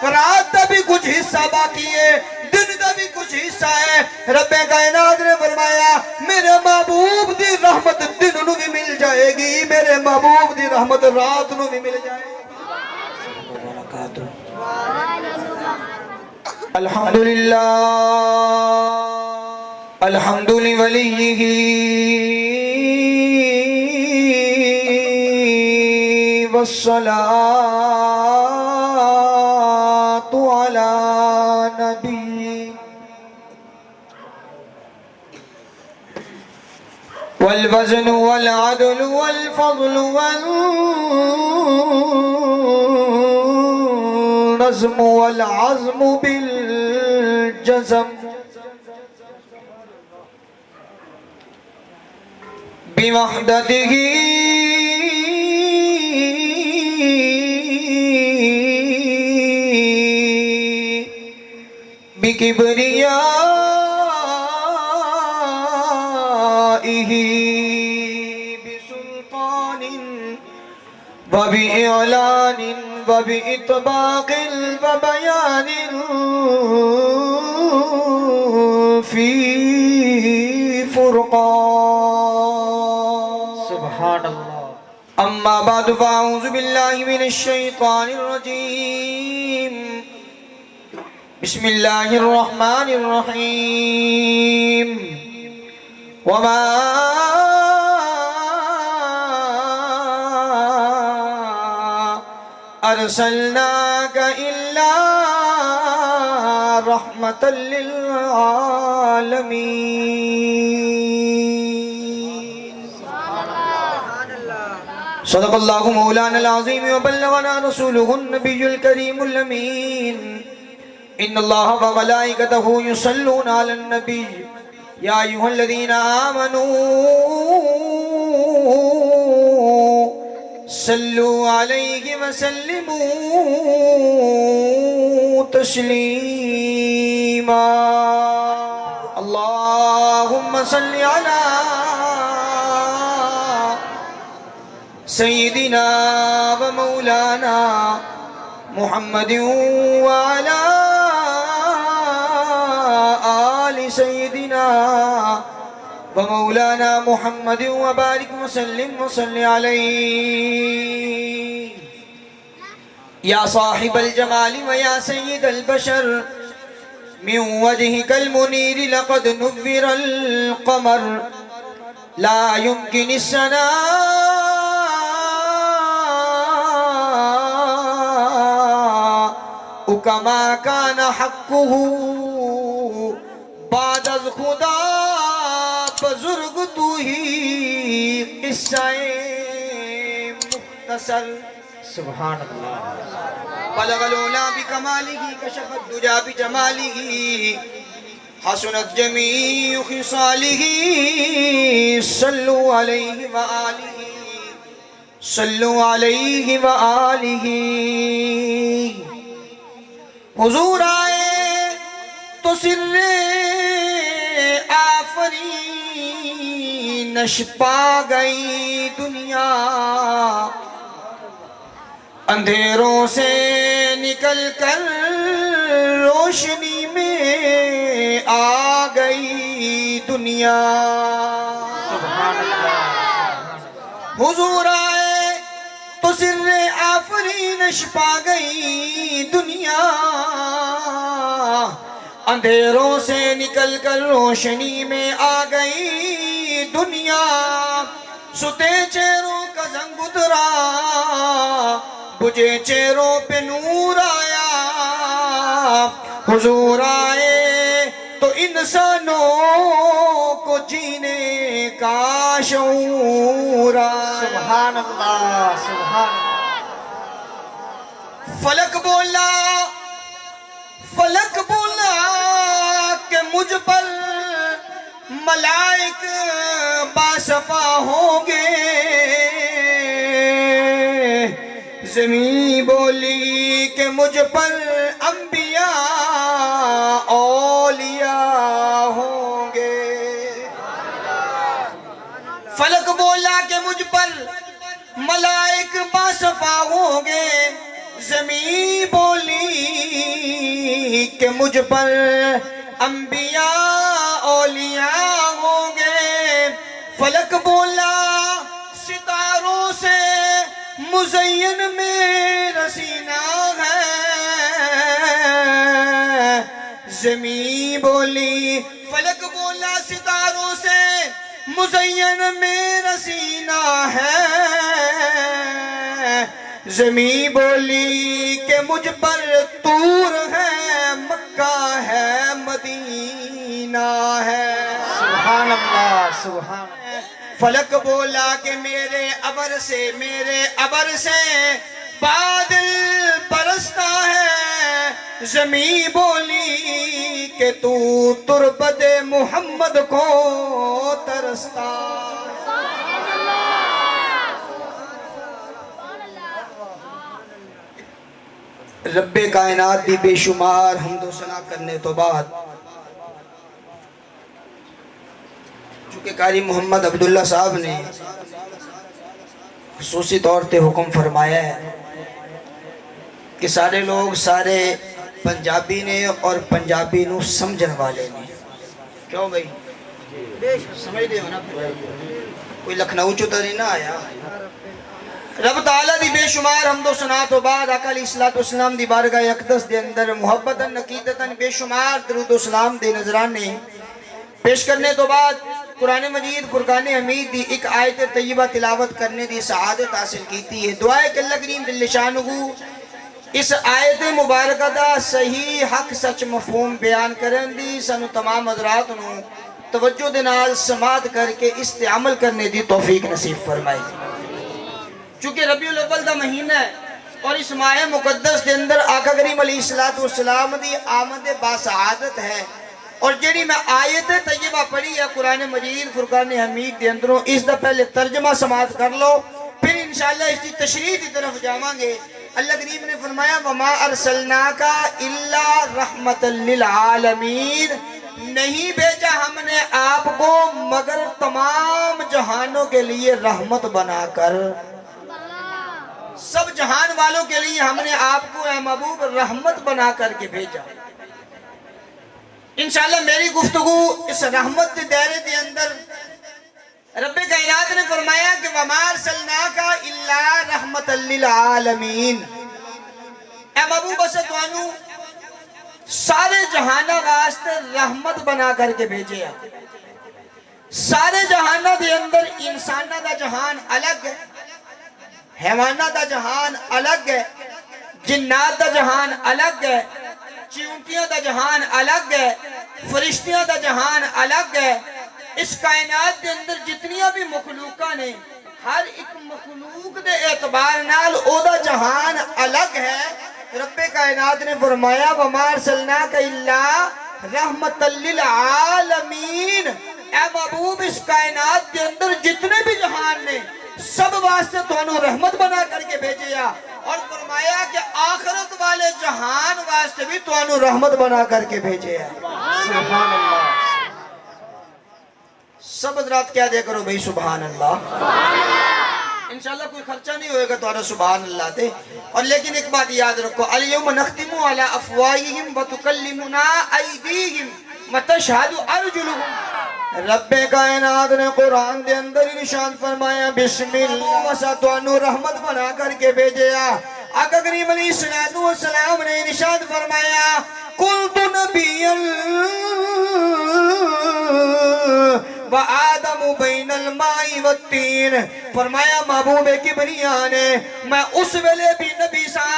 رات دا بھی کچھ حصہ باقی ہے، دن دا بھی کچھ حصہ ہے۔ رب کائنات نے فرمایا میرے محبوب دی رحمت دن نو بھی مل جائے گی، میرے محبوب دی رحمت رات نو بھی مل جائے گی۔ الحمدللہ الحمد لولیہ والصلاة علی نبی والوزن والعدل والفضل والنظم والعزم بالجزم بوحدته بكبريائه بسلطان وبإعلان وبإطباق وبيان في فرقان سبحان الله أما بعد فأعوذ بالله من الشيطان الرجيم بسم الله الرحمن الرحيم وما أرسلناك إلا رحمة للعالمين صدق الله مولانا العظيم وبلغنا رسوله النبي الكريم الأمين إن الله وملائكته يصلون على النبي يا أيها الذين آمنوا صلوا عليه وسلموا تسليما اللهم صل على سيدنا ومولانا محمد وعلى آل سيدنا ومولانا محمد وبارك وسلم وصل عليه يا صاحب الجمال ويا سيد البشر من وجهك المنير لقد نور القمر لا يمكن الثناء كما كان حقه بعد از خدا بزرگ تو ہی قصہ مختصر سبحان اللہ بلغ العلا بکمالہ کشف الدجا بجمالہ حسنت جمیع خصالہ صلو علیہ وآلہ صلو علیہ وآلہ حضور آئے تو سر آفرینش پا گئی دنیا اندھیروں سے نکل کر روشنی میں آ گئی دنیا سبحان اللہ حضور آئے تو سر آفرینش پا گئی دنیا اندھیروں سے نکل کر روشنی میں آ گئی دنیا ستے چہروں کا زنگ اترا بجھے چہروں پہ نور آیا حضور آئے تو انسانوں کو جینے کا شعور آیا سبحان اللہ سبحان اللہ فلک بولا کہ مجھ پر ملائک باصفا ہوں گے زمین بولی کہ مجھ پر انبیاء اولیاء ہوں گے فلک بولا کہ مجھ پر ملائک باصفا ہوں گے زمین بولی مجھ پر انبیاء اولیاء ہوں گے. فلک بولا ستاروں سے مزین میرا سینہ ہے. زمین بولی فلک بولا ستاروں سے مزین میرا سینہ ہے. زمین بولی کہ مجھ پر طور ہے مکہ ہے مدینہ ہے. سبحان اللہ سبحان اللہ. فلک بولا کہ میرے ابر سے بادل برستا ہے. زمین بولی کہ تو تربت محمد کو ترستا. رب کائنات دی بے شمار حمد و ثنا کرنے تو بعد چونکہ قاری محمد عبداللہ صاحب نے خصوصی طور پہ حکم فرمایا ہے کہ سارے لوگ سارے پنجابی نے اور پنجابی نو سمجھن والے نے. کیوں بھئی سمجھ دے ہو نا, کوئی لکھنؤ چو تو نہیں نہ آیا. رب تعالیٰ دی بے شمار حمد و ثنا تو بعد آقا علیہ السلام دی بارگاہ اقدس دے اندر محبتاً عقیدتاً بے شمار درود و سلام دے نظرانے پیش کرنے تو بعد قرآن مجید فرقان حمید دی ایک آیت طیبہ تلاوت کرنے دی سعادت حاصل کیتی ہے. دعائے کہ اللہ کریم جل شانہ اس آیت مبارکہ دا صحیح حق سچ مفہوم بیان کرن دی سانو تمام حضرات نو توجہ دے نال سماعت کر کے اس تے عمل کرنے دی توفیق نصیب فرمائے. چونکہ ربیع الاول دا مہینہ ہے اور اس ماہ مقدس دے اندر آقا کریم علیہ السلام دی آمد باسعادت ہے. اور جیڑی میں آیت طیبہ پڑھی ہے قرآن مجید فرقان حمید دے اندروں, اس دا پہلے ترجمہ سماعت کر لو, پھر انشاءاللہ اس کی تشریح دی طرف جاواں گے. اللہ کریم نے فرمایا وَمَا أَرْسَلْنَاكَ إِلَّا رَحْمَةً لِلْعَالَمِينَ, نہیں بھیجا ہم نے آپ کو مگر تمام جہانوں کے لیے رحمت بنا کر. سب جہان والوں کے لیے ہم نے آپ کو اے محبوب رحمت بنا کر کے بھیجا. انشاءاللہ میری گفتگو اس رحمت کے دائرے کے اندر رب کائنات نے فرمایا کہ وَمَا أَرْسَلْنَاكَ إِلَّا رَحْمَةً لِلْعَالَمِينَ, اے محبوب اسے توانو سارے جہانہ واسطے رحمت بنا کر کے بھیجے. سارے جہانہ دے اندر انسانہ دا جہان الگ ہے, حیوانہ دا جہان الگ ہے, جنات دا جہان الگ ہے, چیونٹیاں دا جہان الگ ہے, فرشتیاں دا جہان الگ ہے. اس کائنات کے اندر جتنیاں بھی مخلوقاں نے ہر ایک مخلوق دے اعتبار نال او دا جہان الگ ہے. رب کائنات نے فرمایا وَمَا أَرْسَلْنَاكَ إِلَّا رَحْمَةً لِلْعَالَمِينَ, اے محبوب اس کائنات کے اندر جتنے بھی جہان نے سب واسطے تو انہوں رحمت بنا کر کے بھیجے. اور فرمایا کہ آخرت والے جہان واسطے بھی تو انہوں رحمت بنا کر کے بھیجے. سبحان اللہ. سب حضرات کیا دے کرو بھئی سبحان اللہ. انشاءاللہ کوئی خرچہ نہیں ہوئے گا تو انہوں سبحان اللہ دے. اور لیکن ایک بات یاد رکھو, اليوم نختم على افواہہم وتکلمنا ایدیہم وتشہد ارجلہم. رب کائنات نے قرآن دے اندر ارشاد فرمایا بسم اللہ وسا تو انہوں رحمت بنا کر کے بھیجے. آقا کریم علیہ السلام نے ارشاد فرمایا قلت نبیًا وآدم بین الماء والتین, فرمایا محبوب کبریاء نے میں اس ویلے بھی نبی سا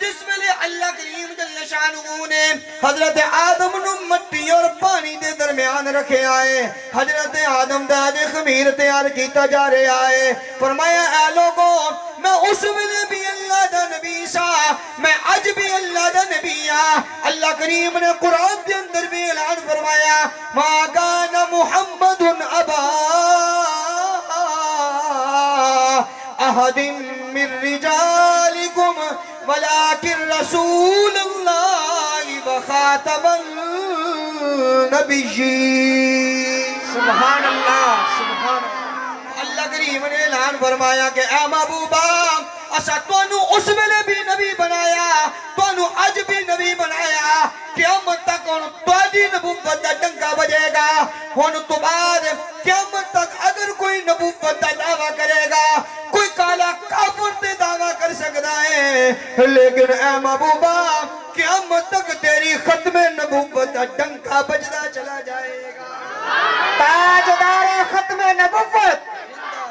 جس ویلے اللہ کریم جل شانہ نے حضرت آدم نو مٹی اور پانی دے درمیان رکھے آئے. حضرت آدم دا آج خمیر تیار کیتا جا رہے آئے. فرمایا اے لوگوں میں اس ویلے بھی اللہ دا نبی سا, میں آج بھی اللہ دا نبی ہاں. اللہ کریم نے قرآن دے اندر بھی اعلان فرمایا ما کان محمد ابا احد من رجالکم ولیکن رسول اللہ وخاتم النبیین. سبحان اللہ سبحان اللہ. اللہ کریم نے اعلان فرمایا کہ اے محبوبہ اسا تانوں اس ویلے بھی نبی بنایا, تانوں اج بھی نبی بنایا, قیامت تک ہن تہاڈی نبوت دا ڈنکا بجے گا ہن تو بعد قیامت تک اگر کوئی نبوت دا دعویٰ کرے گا کوئی کالا کافر تے دعویٰ کر سکتا ہے لیکن اے محبوبہ قیامت تک تیری ختم نبوت دا ڈنکا بجدا چلا جائے گا تاجدار ختم نبوت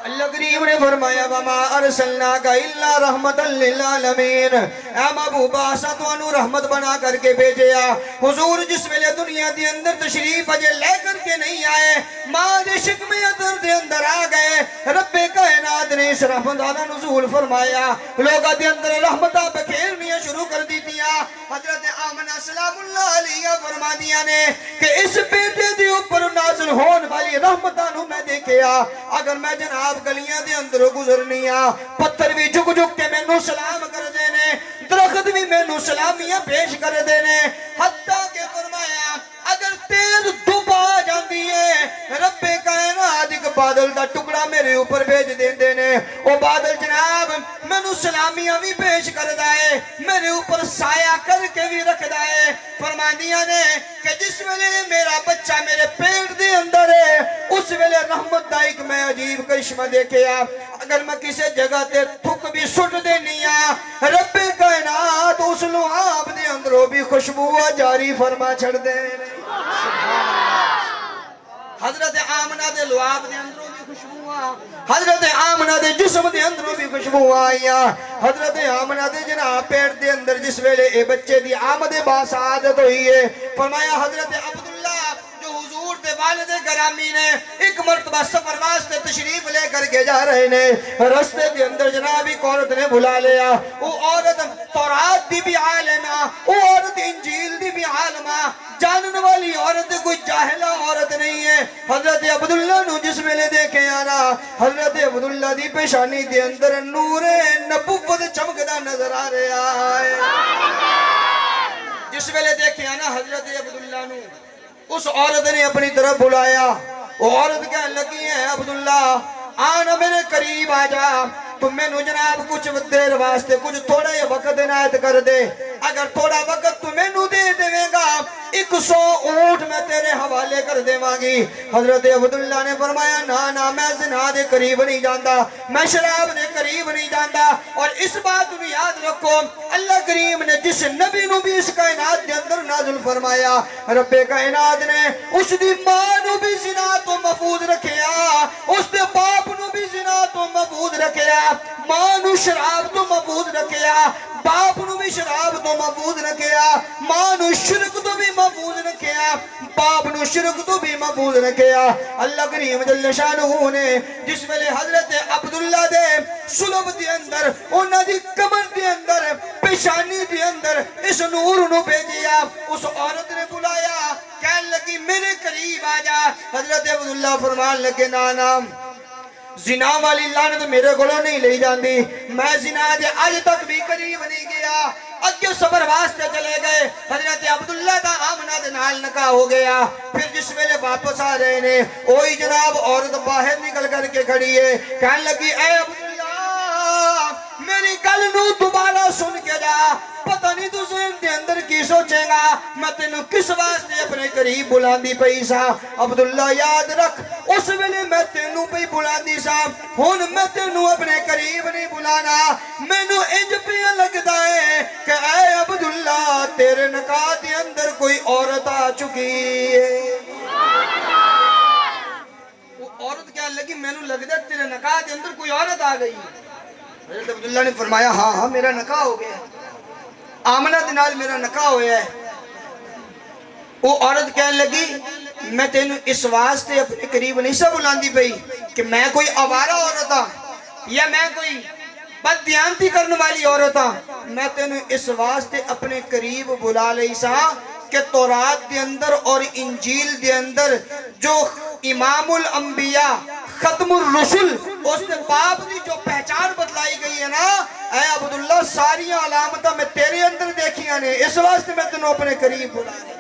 اللہ کریم نے فرمایا وما ارسلناک الا رحمتا للعالمین اے محبوبہ اساں تانوں رحمت بنا کر کے بھیجیا حضور جس ویلے دنیا دے اندر تشریف اجے لے کر کے نہیں آئے ماں دے شکم ادر دے اندر آ گئے رب کائنات نے اس رحمت دا نزول فرمایا لوگاں دے اندر رحمتاں بکھیرنیاں شروع کر دیتیاں حضرت آمنہ سلام اللہ علیہ فرما دیا نے کہ اس بیٹے دے اوپر نازل ہون والی رحمتاں نو میں دیکھیا اگر میں جناب گلیاں دے اندر گزرنیاں پتھر بھی جھک جھک کے میں نو سلام کر دینے درخت بھی میں نو سلامیاں پیش کر دینے حتیٰ کہ فرمایا اگر تیز دھوپ آ جاندی ہے رب کائنات ایک بادل دا ٹکڑا میرے اوپر بھیج دیندے نے او بادل جناب میں نو سلامیاں بھی پیش کر دائے میرے اوپر سایہ کر کے بھی رکھ دائے فرماندیاں نے کہ جس ویلے میرا بچہ میرے پیٹ دے اندر ہے اس ویلے رحمت دا ایک میں عجیب کرشمہ دیکھیا اگر میں کسی جگہ تے تھک بھی سٹ دینیا رب کائنات اس لوہاب دے اندروں بھی خوشبو جاری فرما چھڑ دے حضرت آمنہ دے لوہاب دے اندروں بھی خوشبو حضرت آمنہ دے جسم دے اندروں بھی خوشبو آئیا حضرت آمنہ دے جناب پیٹ دے اندر جس ویلے اے بچے دی آمد باسعادت ہوئی ہے فرمایا حضرت عبداللہ جو حضور دے والد گرامی نے ایک مرتبہ سفر واسطے تشریف لے کر کے جا رہے نے رستے دے اندر جناب ایک عورت نے بلا لیا وہ عورت تورات دی بھی عالمہ وہ عورت انجیل دی بھی عالمہ جانن والی عورت کوئی جاہلہ عورت نہیں ہے حضرت عبداللہ نو جس میں لے دیکھے آنا حضرت عبداللہ دی پیشانی دے اندر نور نبوت چمکدہ نظر آ رہا ہے جس میں لے دیکھے آنا حضرت عبداللہ نو اس عورت نے اپنی طرف بلایا وہ عورت کہنے لگی ہے عبداللہ آنا میرے قریب آجا تم میں نو جناب کچھ دیر واسطے کچھ تھوڑا یہ وقت عنایت کر دے اگر تھوڑا وقت تمہیں نو دے دے گا 100 اونٹ میں تیرے حوالے کر دے مانگی حضرت عبداللہ نے فرمایا نا میں زنا دے قریب نہیں جاندا میں شراب دے قریب نہیں جاندا اور اس بات بھی یاد رکھو اللہ کریم نے جس نبی نو بھی اس کائنات دے اندر نازل فرمایا رب کائنات نے اس دی ماں نو بھی زنا تو محفوظ رکھیا اس دے باپ نو بھی زنا تو محفوظ رکھیا ماں نو شراب تو محفوظ رکھیا باپ نو بھی شراب تو محفوظ رکھیا ماں نو شرک تو بھی محفوظ رکھیا باپ نو شرک تو بھی محفوظ رکھیا اللہ کریم جل شانہ نے جس ویلے حضرت عبداللہ دے صلب دے اندر انہاں دی کمر دے اندر پیشانی دے اندر اس نور نو بھیجیا اس عورت نے بلایا کہنے لگی میرے قریب آجا حضرت عبداللہ فرمان لگے نا زنا والی لعنت میرے گلوں نہیں لے جاندی میں زنا دے آج تک بھی قریب نہیں گیا اگے صبر واسطے چلے گئے حضرت عبداللہ دا آمنہ دے نال نکاح ہو گیا پھر جس ویلے واپس آ رہے نے وہی جناب عورت باہر نکل کر کے کھڑی ہے کہنے لگی اے عبداللہ میری گل نو دوبارہ سن کے جا پتہ نہیں تو ذہن دے اندر کی سوچے گا میں تینوں کس واسطے اپنے قریب بلاندی پئی سا عبداللہ یاد رکھ اس ویلے میں تینوں پئی بلاندی سا ہن میں تینوں اپنے قریب نہیں بلانا مینوں انج پیا لگدا ہے کہ اے عبداللہ تیرے نکاح دے اندر کوئی عورت آ چکی ہے وہ عورت کیا لگی مینوں لگدا تیرے نکاح دے اندر کوئی عورت آ گئی حضرت عبداللہ نے فرمایا ہاں میرا نکاح ہو گیا آمنہ دے نال میرا نکاح ہویا ہے وہ عورت کہنے لگی میں تینوں اس واسطے اپنے قریب نہیں سا بلاندی پئی کہ میں کوئی آوارہ عورت ہاں یا میں کوئی بددیانتی کرنے والی عورت ہاں میں تینوں اس واسطے اپنے قریب بلا لئی سا کہ تورات دے اندر اور انجیل دے اندر جو امام الانبیاء ختم الرسل اس نے باپ دی جو پہچان بتلائی گئی ہے نا اے عبداللہ ساری علامتہ میں تیرے اندر دیکھیاں نے اس واسطے میں تنوں اپنے قریب بلا رہے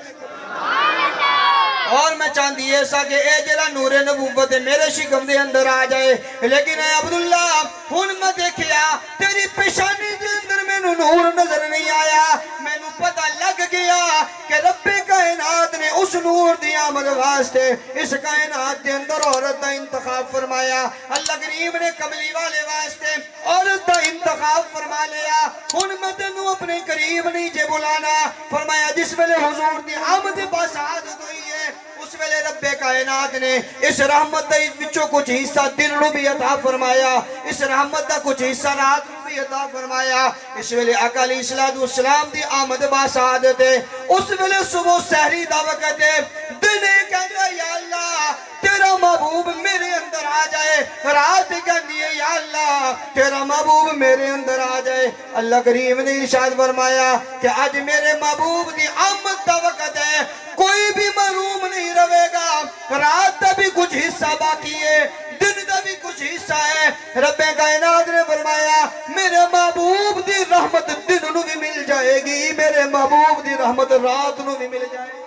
اور میں چاندی ایسا کہ اے جلا نور نبوت میرے شکم دے اندر آ جائے لیکن اے عبداللہ ہن میں دیکھیا تیری پیشانی دے اندر میں نور نظر نہیں آیا میں نو پتہ لگ گیا کہ رب کائنات اس نور دی آمد واسطے اس کائنات دے اندر عورت دا انتخاب فرمایا اللہ کریم نے کملی والے واسطے عورت دا انتخاب فرما لیا ہن میں تینوں اپنے قریب نہیں جے بلانا فرمایا جس ویلے حضور دی آمد بسعادت ہوئی ہے اس ویلے رب کائنات نے اس رحمت دے وچوں کچھ حصہ دن نو بھی عطا فرمایا اس رحمت دا کچھ حصہ رات نو بھی عطا فرمایا اس ویلے آقا علیہ السلام دی آمد بسعادت ہے اس ویلے صبح سحری دا وقت ہے دن کہنا یا اللہ تیرا محبوب میرے اندر آ جائے رات کہنی ہے یا اللہ تیرا محبوب میرے اندر آ جائے اللہ کریم نے ارشاد فرمایا کہ آج میرے محبوب دی آمد دا وقت ہے کوئی بھی محروم نہیں رہے گا رات دا بھی کچھ حصہ باقی ہے دن دا بھی کچھ حصہ ہے رب کائنات نے فرمایا میرے محبوب دی رحمت دن نو بھی مل جائے گی میرے محبوب دی رحمت رات نو بھی مل جائے گی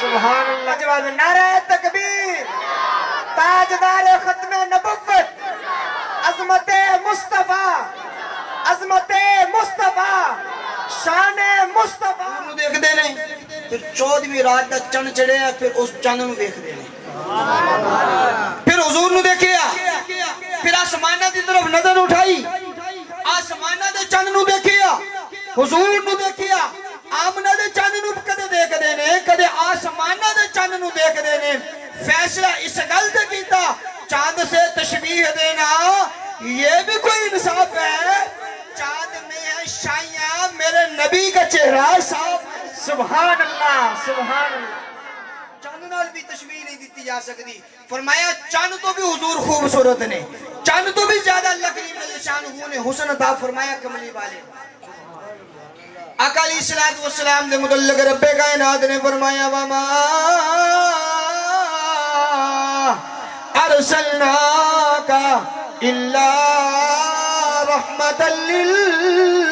سبحان اللہ جواب نعرہ تکبیر تاجدار ختم نبوت عظمت مصطفیٰ عظمت مصطفیٰ شان مصطفیٰ دیکھ دے نہیں پھر 14ویں رات دا چند چڑھے ہیں پھر اس چند نو دیکھ دے نہیں پھر حضور نو دیکھیا پھر آسمانہ دی طرف نظر اٹھائی آسمانہ دے چند نو دیکھیا حضور نو دیکھیا آمنہ دے چند نو کدے دیکھ دینے کدے آسمانہ دے چند نو دیکھ دینے فیصلہ اس گل دے کیتا چاند سے تشبیح دینا یہ بھی کوئی انصاف ہے چاند میں ہے شائیاں میرے نبی کا چہرہ صاف سبحان اللہ سبحان اللہ چاند نال بھی تشبیح نہیں دیتی جا سکتی فرمایا چاند تو بھی حضور خوبصورت نے چاند تو بھی زیادہ اللہ کریم علیہ شانہ نے حسن عطا فرمایا کملی والے آقا علیہ السلام نے متعلق رب کائنات نے فرمایا وما ارسلناک الا رحمتا للعالمین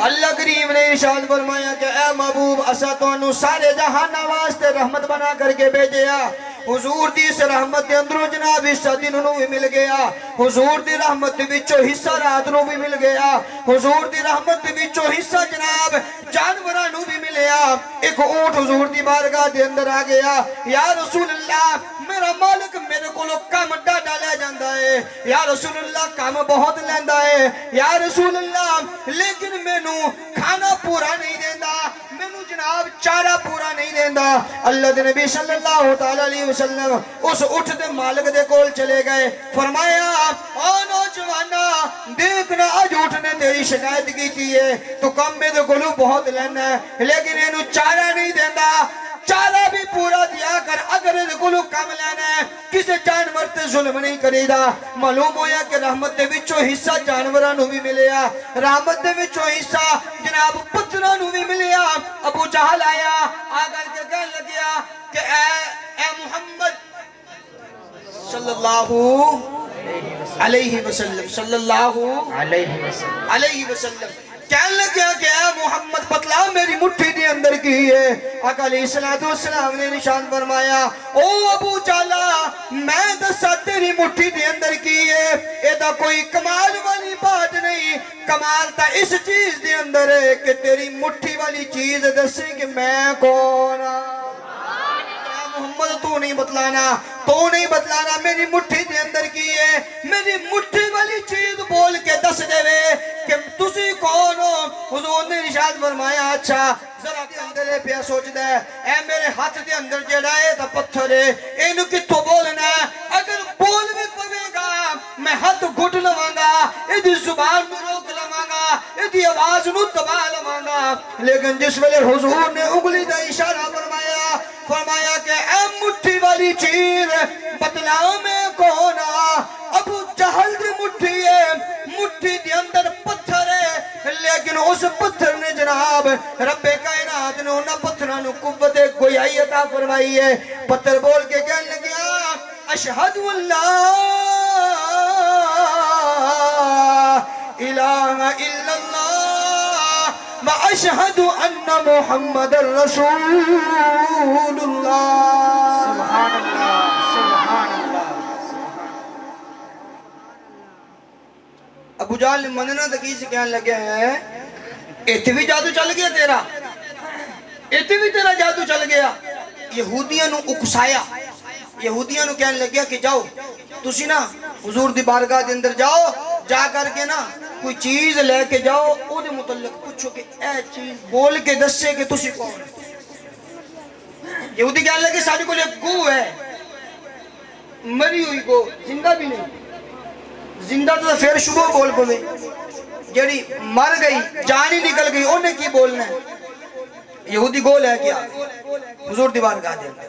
اللہ کریم نے ارشاد فرمایا کہ اے محبوب اسا تانوں سارے جہان واسطے رحمت بنا کر کے بھیجیا حضور دی اس رحمت دے اندروں جناب حصہ دن نو بھی مل گیا حضور دی رحمت دے وچوں حصہ رات نو بھی مل گیا حضور دی رحمت دے وچوں حصہ جناب جانوراں نو بھی ملیا ایک اونٹ حضور دی بارگاہ دے اندر آ گیا یا رسول اللہ میرا مالک میرے کولوں کم ڈاڈا لے جاندا ہے یا رسول اللہ کم بہت لیندا ہے یا رسول اللہ لیکن مینوں کھانا پورا نہیں دیندا مینوں جناب چارہ پورا نہیں دیندا اللہ دے نبی صلی اللہ تعالی علیہ وسلم اس اٹھ دے مالک دے کول چلے گئے فرمایا او نوجوانا دیکھنا اج اٹھ نے تیری شکایت کی ہے تو کم میں دے کولوں بہت لینا ہے لیکن اینو چارہ نہیں دیندا چارہ بھی پورا دیا کر اگر دے کولوں کم لینا ہے کسے جانور تے ظلم نہیں کرے دا معلوم ہویا کہ رحمت دے وچوں حصہ جانوراں نو بھی ملیا رحمت دے وچوں حصہ جناب پتراں نو بھی ملیا ابو جہل آیا آگر کے کہنے لگیا کہ اے محمد صلی اللہ علیہ وسلم صلی اللہ علیہ وسلم کہنے لگیا کہ اے محمد بتلا میری مٹھی دی اندر کی ہے آقا علیہ السلام نے نشان فرمایا او ابو جالا میں دسا تیری مٹھی دی اندر کی ہے ایدہ کوئی کمال والی بات نہیں کمال تا اس چیز دی اندر ہے کہ تیری مٹھی والی چیز دسے کہ میں کون محمد تو نہیں بتلانا میری مٹھی دے اندر کی ہے میری مٹھی والی چیز بول کے دس دے وے کہ تسی کون ہو حضور نے ارشاد فرمایا اچھا ذرا اندر پیا سوچ دے اے میرے ہاتھ دے اندر جڑا ہے تا پتھر ہے اینو کتھوں بولنا ہے اگر بول بھی پوے گا میں ہاتھ گھٹ لواں گا ایدی زبان نو روک لواں گا ایدی آواز نو دبا لواں گا لیکن جس ویلے حضور نے انگلی دا اشارہ فرمایا کہ اے مٹھی والی چیز بتلاؤ میں کون ابو جہل دی مٹھی ہے مٹھی دی اندر پتھر ہے لیکن اس پتھر نے جناب رب کائنات نے انہاں پتھراں نو قوت گویائی عطا فرمائی ہے پتھر بول کے کہنے لگیا اشہد اللہ الہ الا اللہ واشہد ان محمد رسول اللہ سبحان اللہ سبحان اللہ ابو جہل مننا تکی سے کہنے لگے ہیں ایتھے بھی جادو چل گیا تیرا، ایتھے بھی تیرا جادو چل گیا۔ یہودیاں نو اکسایا، یہودیاں نو کہنے لگیا کہ جاؤ تسی نا حضور دی بارگاہ دے اندر جاؤ، جا کر کے نا کوئی چیز لے کے جاؤ، او دے متعلق پوچھو کہ اے چیز بول کے دسے کہ تسی کون۔ یہودی کہنے لگے ساڑھے کو ایک گو ہے، مری ہوئی گو، زندہ بھی نہیں، زندہ تو پھر شبہ بول پوے، جڑی مر گئی جان ہی نکل گئی انہیں کی بولنا ہے۔ یہودی گو لے کیا حضور دی بارگاہ دے اندر،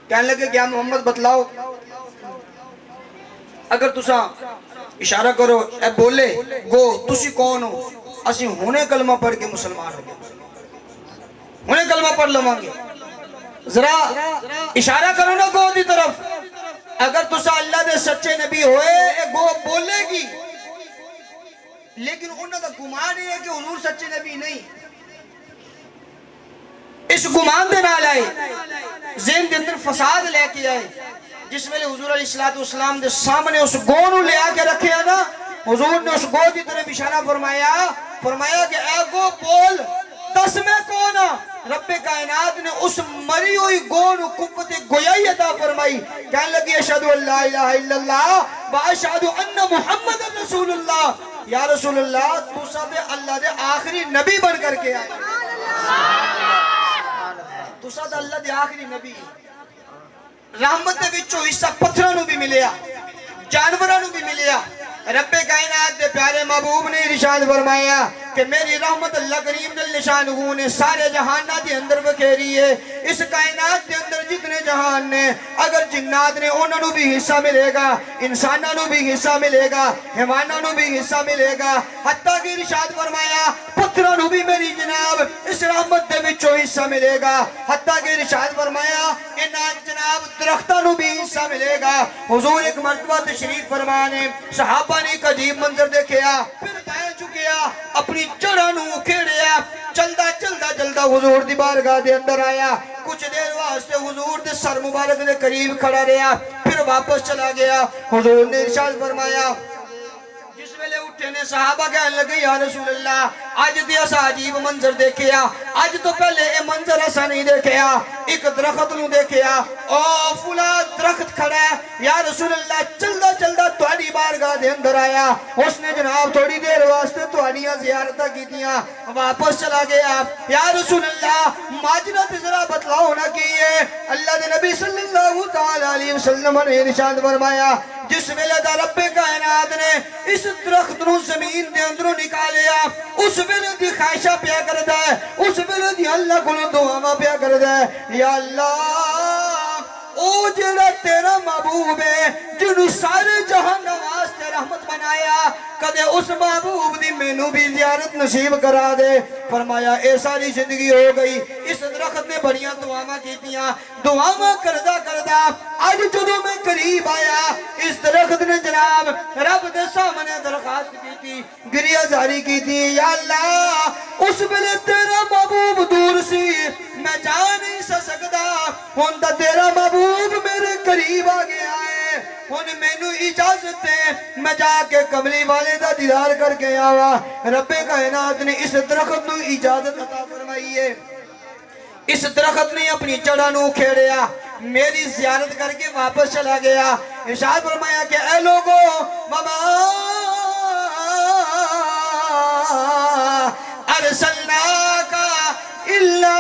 کہنے لگے کہ محمد بتلاؤ اگر تساں اشارہ کرو اے بولے گو تسی کون ہو، اسی ہونے کلمہ پڑھ کے مسلمان ہو گئے، ہونے کلمہ پڑھ لوں گے، ذرا اشارہ کرو نا گو دی طرف، اگر تساں اللہ دے سچے نبی ہوئے اے گو بولے گی، لیکن انہوں دا گمان ہے کہ حضور سچے نبی نہیں، اس گمان دے نال آئے، ذہن دے اندر فساد لے کے آئے، جس میں حضور علیہ السلام دے سامنے اس گو نو لے آ کے رکھے نا، حضور نے اس گو دی طرف اشارہ فرمایا کہ اے گو بول دس میں کون ہاں۔ رب کائنات نے اس مری ہوئی گو نو قوت گویائی عطا فرمائی، کہنے لگی اشہدو اللہ الہ الا اللہ واشہدو ان محمد رسول اللہ، یا رسول اللہ تو سب اللہ دے آخری نبی بن کر کے آئے، تو سب اللہ دے آخری نبی، رحمت دے وچوں حصہ پتھراں نو بھی ملیا، جانوراں نو بھی ملیا۔ رب کائنات دے پیارے محبوب نے ارشاد فرمایا کہ میری رحمت اللہ کریم جل شانہ نے سارے جہانات دے اندر بکھیری ہے، اس کائنات دے اندر جتنے جہان نے، اگر جنات نے انہوں نے بھی حصہ ملے گا، انسانوں نے بھی حصہ ملے گا، حیوانوں نے بھی حصہ ملے گا، حتیٰ کہ ارشاد فرمایا پتھروں نے بھی میری جناب اس رحمت دے وچوں حصہ ملے گا، حتیٰ کہ ارشاد فرمایا انہاں جناب درختوں نے بھی حصہ ملے گا۔ حضور ایک مرتبہ تشریف فرمانے، صحابہ نے ایک عجیب منظر دیکھیا، پھر دائیں چکیا، اپنی جڑاں نو کھیڑیا، چلدا حضور دی بارگاہ دے اندر آیا، کچھ دیر واسطے حضور دے سر مبارک دے قریب کھڑا رہا، پھر واپس چلا گیا۔ حضور نے ارشاد فرمایا، جس ویلے اٹھے نے صحابہ کہنے لگے یا رسول اللہ آج دی اسا عجیب منظر دیکھیا، آج تو پہلے اے منظر اسا نہیں دیکھیا، ایک درخت نو دیکھیا، او فلا درخت کھڑا ہے، یا رسول اللہ چلدا تہاڈی بارگاہ دے اندر آیا، اس نے جناب تھوڑی دیر واسطے تہاڈیاں زیارتاں کیتیاں، واپس چلا گیا، یا رسول اللہ ماجرا تے ذرا بتلاؤ نا کی ہے۔ اللہ دے نبی صلی اللہ تعالی علیہ وسلم نے ارشاد فرمایا جس ویلے دا رب کائنات نے اس درخت نو زمین دے اندروں نکالیا، اس ویلے دی خواہشہ پیا کردا ہے، اس ویلے دی اللہ کو دعاواں پیا کردا ہے، یا اللہ او جڑا تیرا محبوب ہے جنہوں سارے جہان واسطے رحمت بنایا، کدے اس محبوب دی مینوں بھی زیارت نصیب کرا دے۔ فرمایا اے ساری زندگی ہو گئی، اس درخت نے بڑیاں دعاواں کیتیاں، دعاواں کردا آج جدوں میں قریب آیا، اس درخت نے جناب رب دے سامنے درخواست کی تھی، گریہ زاری کی تھی، یا اللہ اس ویلے تیرا محبوب دور سی، میں جا نہیں سکتا، ہن تا تیرا محبوب میرے قریب آ گیا ہے، ہن مینوں اجازت ہے میں جا کے کملی والے دا دیدار کر کے آوا۔ رب کائنات نے اس درخت نو اجازت عطا فرمائی ہے، اس درخت نے اپنی جڑاں نو کھیڑیا، میری زیارت کر کے واپس چلا گیا۔ ارشاد فرمایا کہ اے لوگو وما ارسلناک الا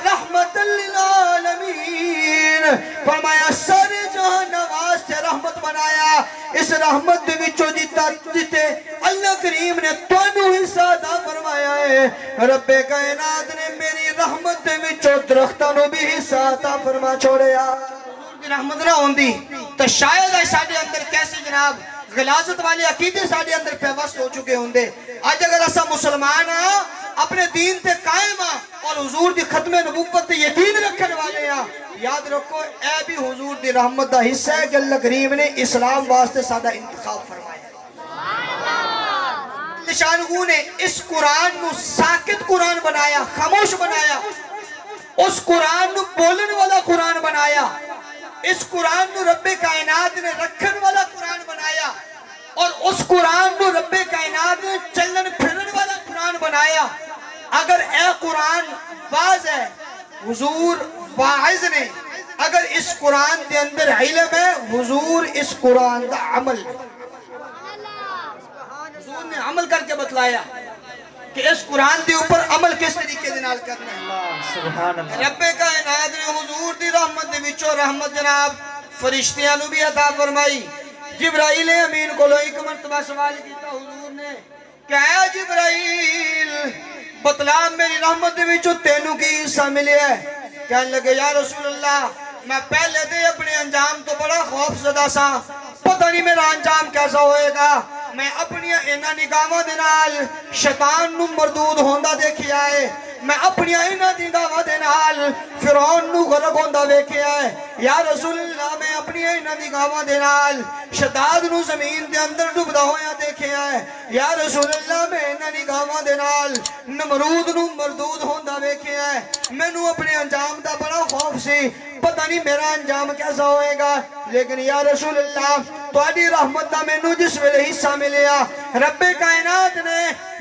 رحمت للعالمین، فرمایا سارے جہان واسطے رحمت بنایا، اس رحمت دے وچوں جتے اللہ کریم نے تانوں حصہ عطا فرمایا ہے، رب کائنات نے میری رحمت دے وچوں درختاں نوں بھی حصہ عطا فرما چھوڑیا۔ حضور دی رحمت نہ ہوندی تو شاید ساڈے اندر کیسے جناب غلاظت والے عقیدے ساڈے اندر پیوست ہو چکے ہوندے۔ آج اگر اسا مسلمان ہاں، اپنے دین تے قائم ہاں اور حضور دی ختم نبوت تے یقین رکھنے والے ہاں، یاد رکھو اے بھی حضور دی رحمت دا حصہ ہے کہ اللہ کریم نے اسلام واسطے سادہ انتخاب فرمایا۔ شانہ نے اس قرآن نو ساکت قرآن بنایا، خاموش بنایا، اس قرآن نو بولن والا قرآن بنایا، اس قرآن نو رب کائنات نے رکھن والا قرآن بنایا، اور اس قرآن نو رب کائنات نے چلن پھرن والا قرآن بنایا۔ اگر اے قرآن واز ہے حضور واعظ نے اگر اس قرآن دے اندر علم ہے حضور اس قرآن دا عمل حضور نے عمل کر کے بتلایا کہ اس قرآن دے اوپر عمل کس طریقے دے نال کرنا ہے سبحان اللہ رب کائنات نے حضور دی رحمت دے وچوں رحمت جناب فرشتیاں نو بھی عطا فرمائی جبرائیل امین کو ایک مرتبہ سوال کیتا حضور نے کہ اے جبرائیل بتلا میری رحمت دے وچوں تینوں کی حصہ ملیا ہے کہنے لگے یا رسول اللہ میں پہلے دے اپنے انجام تو بڑا خوف زدہ سا پتہ نہیں میرا انجام کیسا ہوئے گا میں اپنی اینا نگاہاں دے نال شیطان نو مردود ہوندا دیکھیا ہے میں اپنی اینا نگاہاں دے نال فرعون نو غرق ہوندا دیکھیا ہے یا رسول اللہ میں اپنی اینا نگاہاں دے نال شداد نو زمین دے اندر ڈوبدا ہویا دیکھیا ہے یا رسول اللہ میں اینا نگاہاں دے نال نمرود نو مردود ہوندا دیکھیا ہے مینوں اپنے انجام دا بڑا خوف سی پتہ نہیں میرا انجام کیسا ہوئے گا لیکن یا رسول اللہ تواڈی رحمت دا مینوں جس ویلے حصہ ملیا رب کائنات نے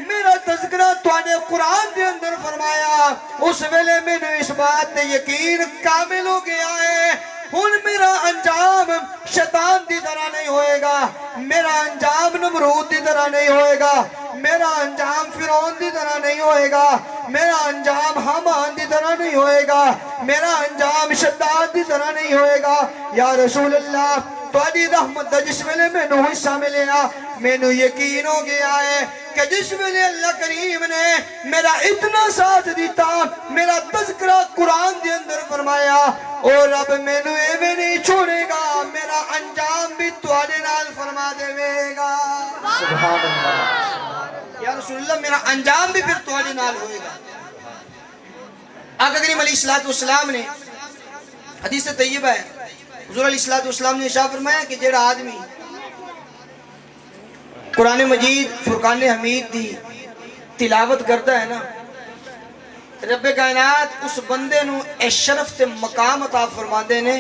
میرا تذکرہ تواڈے قرآن دے اندر فرمایا اس ویلے مینوں اس بات تے یقین کامل ہو گیا ہے ہن میرا انجام شیطان دی طرح نہیں ہوئے گا میرا انجام نمرود دی طرح نہیں ہوئے گا میرا انجام فرعون دی طرح نہیں ہوئے گا میرا انجام حامان دی طرح نہیں ہوئے گا میرا انجام شداد دی طرح نہیں ہوئے گا یا رسول اللہ تواڈی رحمت دا جس ویلے مینوں حصہ ملیا مینوں یقین ہو گیا ہے کہ جس ویلے اللہ کریم نے میرا اتنا ساتھ دیتا میرا تذکرہ قرآن دے اندر فرمایا اور رب مینوں ایویں نہیں چھوڑے گا میرا انجام بھی تواڈے نال فرما دے گا سبحان اللہ یا رسول اللہ میرا انجام بھی پھر تواڈے نال ہوئے گا آقا کریم علیہ السلام نے حدیث طیبہ ہے حضور علیہ السلام نے ارشاد فرمایا کہ جڑا آدمی قرآن مجید فرقان حمید دی تلاوت کرتا ہے نا رب کائنات اس بندے نو اے شرف تے مقام عطا فرماندے نے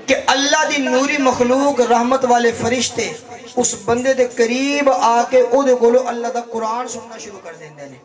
کہ اللہ دی نوری مخلوق رحمت والے فرشتے اس بندے دے قریب آ کے او دے کولو اللہ دا قرآن سننا شروع کر دیندے نے